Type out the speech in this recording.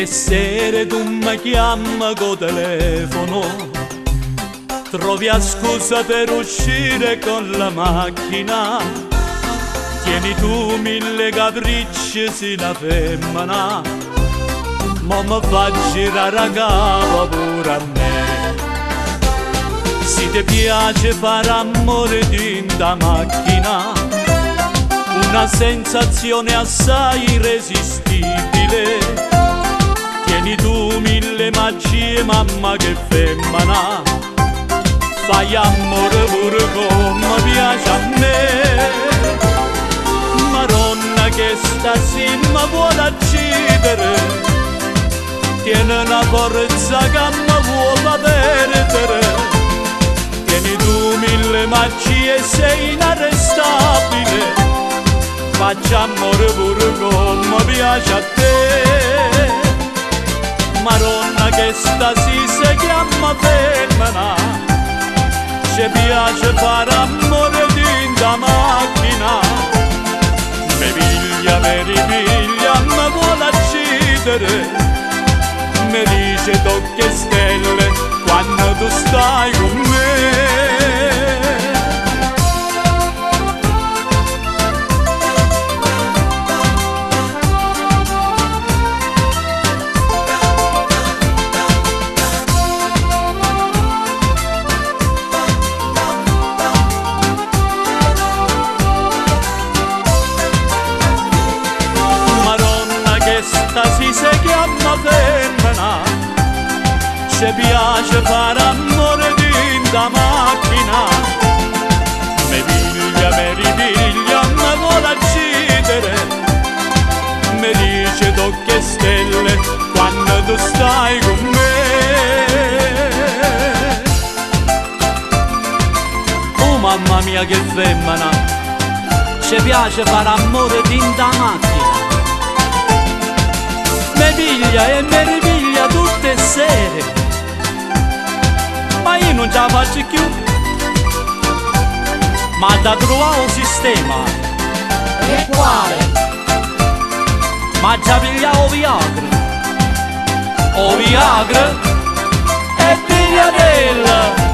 Tutte sere tu mi chiami col telefono, trovi a scusa per uscire con la macchina. Tieni tu mille capricci si la femmina, ma mi fa girare a capo pure a me. Se ti piace fare amore in da macchina, una sensazione assai irresistibile. Tieni tu mille magie, mamma che femmina, fai amore pure come piace a me. Maronna che stasera vuole uccidere, tiene una forza che mi vuole perdere. Tieni tu mille magie, sei inarrestabile, faccia amore pure come piace a te. Maronna che stasera si chiama femmina, ci piace fare amore dentro macchina. Mi piglia, mi ripiglia, mi vuole uccidere, mi dice tocca stelle quando tu stai con me. Stasera si chiama femmina, ci piace fare amore dentro macchina. Mi piglia, mi ripiglia, mi vuole uccidere, mi dice tocca stelle quando tu stai con me. Oh mamma mia che femmina, ci piace fare amore dentro macchina. Mi piglia e mi ripiglia tutte sere, ma io non ce la faccio più. Ma da trovare un sistema. E quale? Ma già piglia o Viagra. O Viagra e pigliatella.